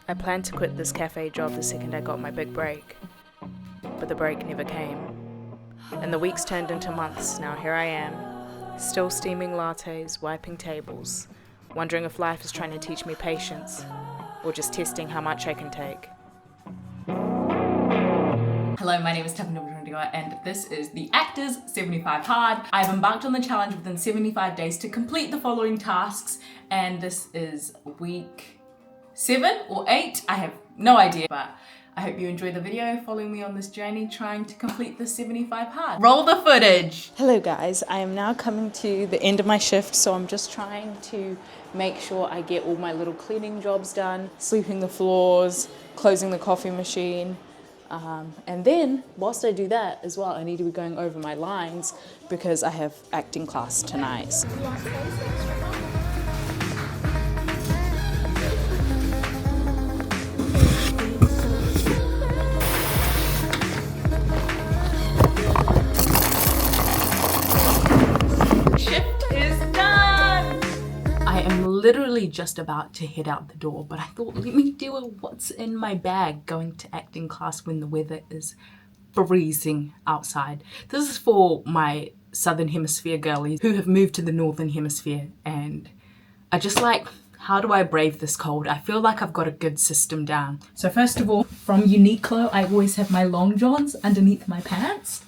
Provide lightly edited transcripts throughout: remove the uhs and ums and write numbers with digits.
I planned to quit this cafe job the second I got my big break, but the break never came. And the weeks turned into months. Now here I am, still steaming lattes, wiping tables, wondering if life is trying to teach me patience, or just testing how much I can take. Hello, my name is Takunda, and this is the Actors 75 Hard. I've embarked on the challenge within 75 days to complete the following tasks, and this is week 7 or 8, I have no idea, but I hope you enjoy the video following me on this journey trying to complete the 75 hard. Roll the footage! Hello guys, I am now coming to the end of my shift, so I'm just trying to make sure I get all my little cleaning jobs done, sweeping the floors, closing the coffee machine, and then whilst I do that as well, I need to be going over my lines because I have acting class tonight. Literally just about to head out the door, but I thought, let me do a what's in my bag going to acting class when the weather is freezing outside. This is for my southern hemisphere girlies who have moved to the northern hemisphere, and I just like, how do I brave this cold? I feel like I've got a good system down. So first of all, from Uniqlo, I always have my long johns underneath my pants,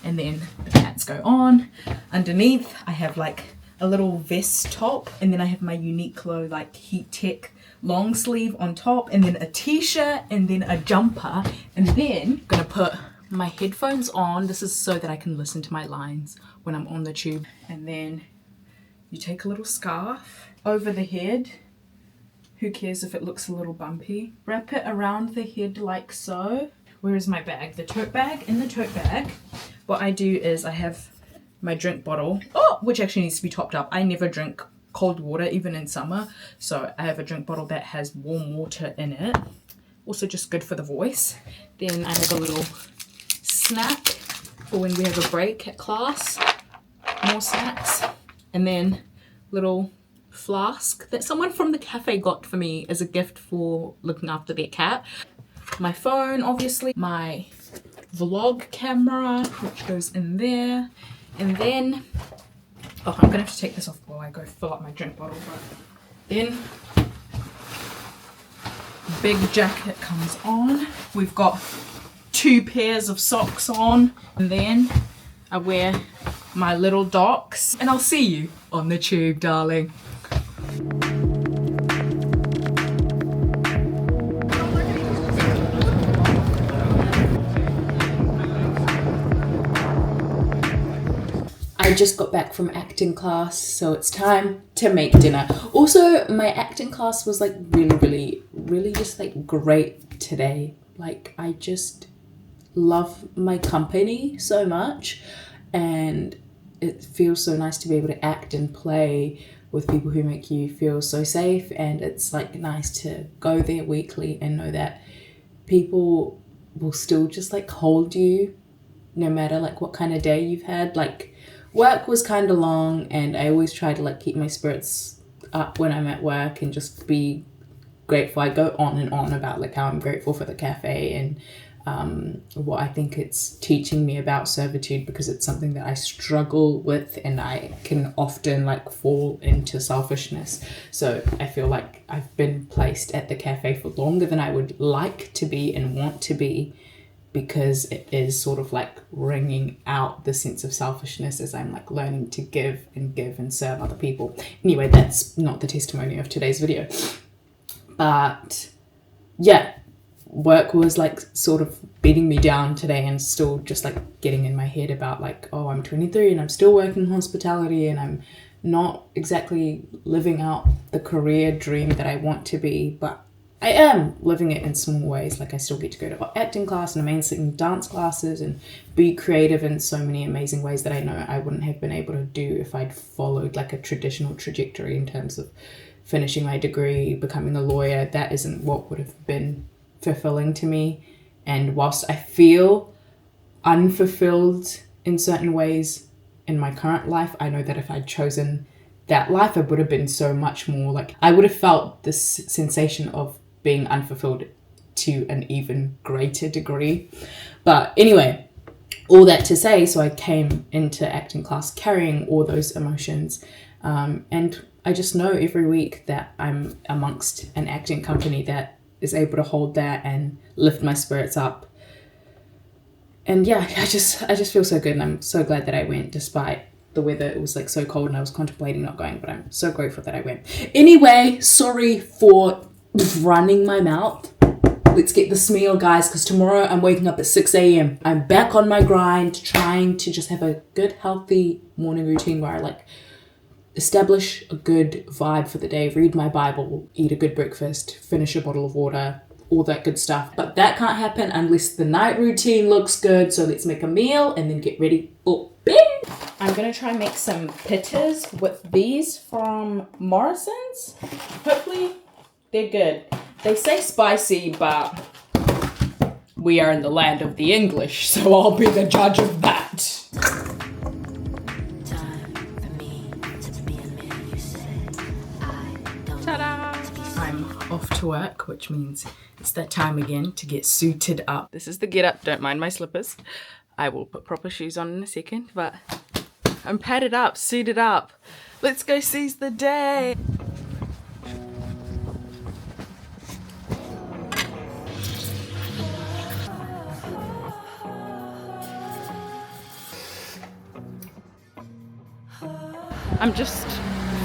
and then the pants go on. Underneath I have like a little vest top, and then I have my Uniqlo like heat tech long sleeve on top, and then a t-shirt, and then a jumper, and then I'm gonna put my headphones on. This is so that I can listen to my lines when I'm on the tube. And then you take a little scarf over the head. Who cares if it looks a little bumpy? Wrap it around the head like so. Where is my bag? The tote bag. In the tote bag, what I do is I have my drink bottle, which actually needs to be topped up. I never drink cold water, even in summer. So I have a drink bottle that has warm water in it. Also just good for the voice. Then I have a little snack for when we have a break at class. More snacks. And then little flask that someone from the cafe got for me as a gift for looking after their cat. My phone, obviously. My vlog camera, which goes in there. And then, I'm gonna have to take this off while I go fill up my drink bottle, but then big jacket comes on. We've got 2 pairs of socks on, and then I wear my little docs, and I'll see you on the tube, darling. I just got back from acting class, so it's time to make dinner. Also, my acting class was like really just like great today. Like, I just love my company so much, and it feels so nice to be able to act and play with people who make you feel so safe. And it's like nice to go there weekly and know that people will still just like hold you no matter like what kind of day you've had. Like, work was kind of long, and I always try to like keep my spirits up when I'm at work and just be grateful. I go on and on about like how I'm grateful for the cafe and what I think it's teaching me about servitude, because it's something that I struggle with, and I can often like fall into selfishness. So I feel like I've been placed at the cafe for longer than I would like to be and want to be, because it is sort of like wringing out the sense of selfishness as I'm like learning to give and serve other people. Anyway, that's not the testimony of today's video. But yeah, work was like sort of beating me down today, and still just like getting in my head about like, oh, I'm 23 and I'm still working hospitality, and I'm not exactly living out the career dream that I want to be, but I am living it in small ways. Like, I still get to go to acting class and amazing dance classes and be creative in so many amazing ways that I know I wouldn't have been able to do if I'd followed like a traditional trajectory in terms of finishing my degree, becoming a lawyer. That isn't what would have been fulfilling to me. And whilst I feel unfulfilled in certain ways in my current life, I know that if I'd chosen that life, it would have been so much more like, I would have felt this sensation of being unfulfilled to an even greater degree. But anyway, all that to say, so I came into acting class carrying all those emotions, and I just know every week that I'm amongst an acting company that is able to hold that and lift my spirits up. And yeah, I just feel so good, and I'm so glad that I went despite the weather. It was like so cold and I was contemplating not going, but I'm so grateful that I went. Anyway, sorry for running my mouth. Let's get this meal, guys, because tomorrow I'm waking up at 6 a.m. I'm back on my grind, trying to just have a good, healthy morning routine where I like establish a good vibe for the day, read my Bible, eat a good breakfast, finish a bottle of water, all that good stuff. But that can't happen unless the night routine looks good. So let's make a meal and then get ready for bed. I'm going to try and make some pittas with these from Morrison's. Hopefully they're good. They say spicy, but we are in the land of the English, so I'll be the judge of that. Ta-da! I'm off to work, which means it's that time again to get suited up. This is the get up. Don't mind my slippers. I will put proper shoes on in a second, but I'm padded up, suited up. Let's go seize the day. I'm just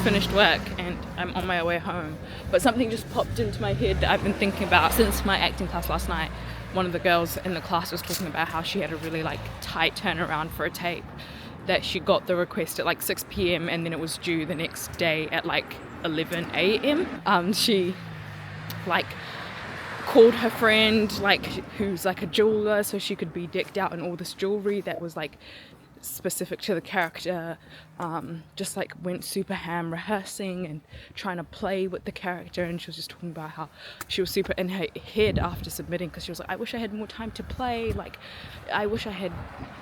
finished work and I'm on my way home, but something just popped into my head that I've been thinking about since my acting class last night. One of the girls in the class was talking about how she had a really like tight turnaround for a tape, that she got the request at like 6 p.m. and then it was due the next day at like 11 a.m. She like called her friend, like who's like a jeweler, so she could be decked out in all this jewelry that was like specific to the character. Just like went super ham rehearsing and trying to play with the character, and she was just talking about how she was super in her head after submitting, because she was like, I wish I had more time to play, like I wish I had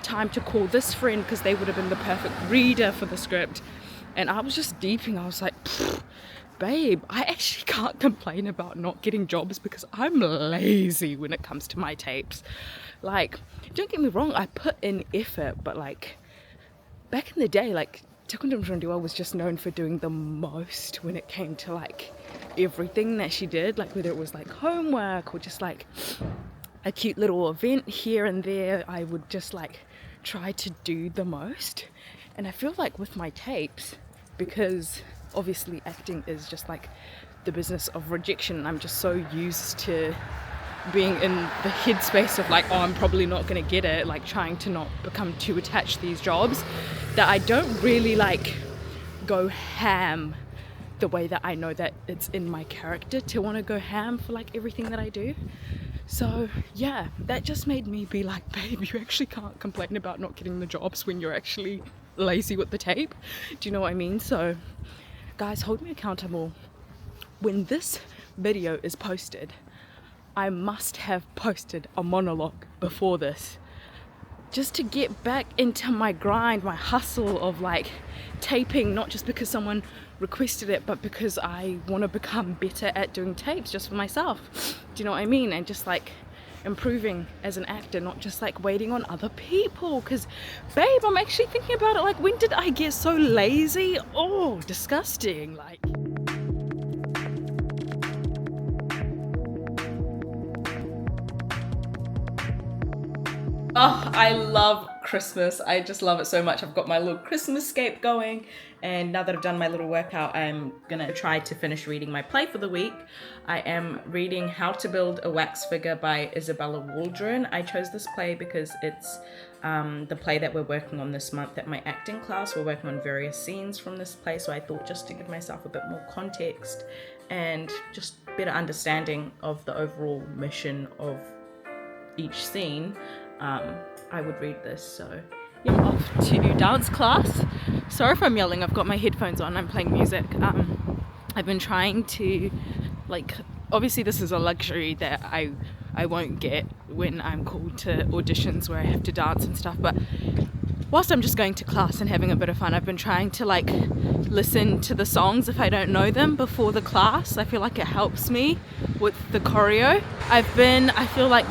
time to call this friend because they would have been the perfect reader for the script. And I was just deeping, I was like, babe, I actually can't complain about not getting jobs because I'm lazy when it comes to my tapes. Like, don't get me wrong, I put in effort, but like back in the day, like Takunda was just known for doing the most when it came to like everything that she did, like whether it was like homework or just like a cute little event here and there. I would just like try to do the most. And I feel like with my tapes, because obviously acting is just like the business of rejection, I'm just so used to being in the headspace of like, oh, I'm probably not gonna get it, like trying to not become too attached to these jobs, that I don't really like go ham the way that I know that it's in my character to want to go ham for like everything that I do. So yeah, that just made me be like, babe, you actually can't complain about not getting the jobs when you're actually lazy with the tape. Do you know what I mean? So guys, hold me accountable. When this video is posted, I must have posted a monologue before this, just to get back into my grind, my hustle of like taping, not just because someone requested it, but because I want to become better at doing tapes just for myself. Do you know what I mean? And just like improving as an actor, not just like waiting on other people. Because babe, I'm actually thinking about it, like when did I get so lazy? Oh, disgusting. Like, oh, I love Christmas. I just love it so much. I've got my little Christmas scape going, and now that I've done my little workout, I'm gonna try to finish reading my play for the week. I am reading How to Build a Wax Figure by Isabella Waldron. I chose this play because it's the play that we're working on this month at my acting class. We're working on various scenes from this play, so I thought just to give myself a bit more context and just better understanding of the overall mission of each scene, I would read this. So yeah, I'm off to dance class. Sorry if I'm yelling, I've got my headphones on, I'm playing music. I've been trying to, like, obviously this is a luxury that I won't get when I'm called to auditions where I have to dance and stuff, but whilst I'm just going to class and having a bit of fun, I've been trying to like listen to the songs if I don't know them before the class. I feel like it helps me with the choreo. I feel like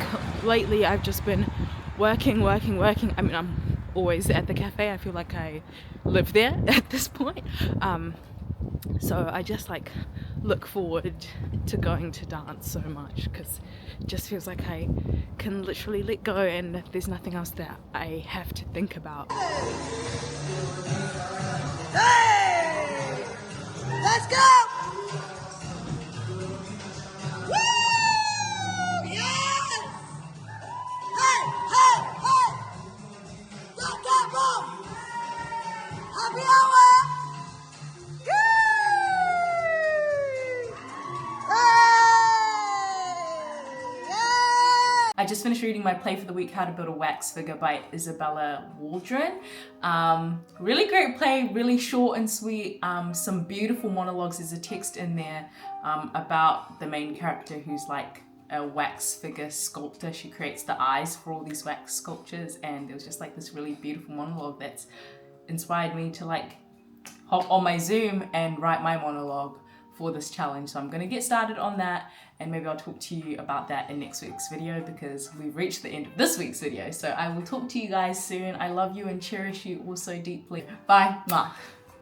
lately I've just been working. I mean, I'm always at the cafe. I feel like I live there at this point. So I just like look forward to going to dance so much, because it just feels like I can literally let go and there's nothing else that I have to think about. Hey! Let's go! Woo! Yes! Hey! Go, boom! Happy hour! I just finished reading my play for the week, How to Build a Wax Figure by Isabella Waldron. Really great play, really short and sweet, some beautiful monologues. There's a text in there about the main character who's like a wax figure sculptor. She creates the eyes for all these wax sculptures, and there was just like this really beautiful monologue that's inspired me to like hop on my Zoom and write my monologue for this challenge. So I'm gonna get started on that, and maybe I'll talk to you about that in next week's video, because we've reached the end of this week's video. So I will talk to you guys soon. I love you and cherish you all so deeply. Bye. Mwah.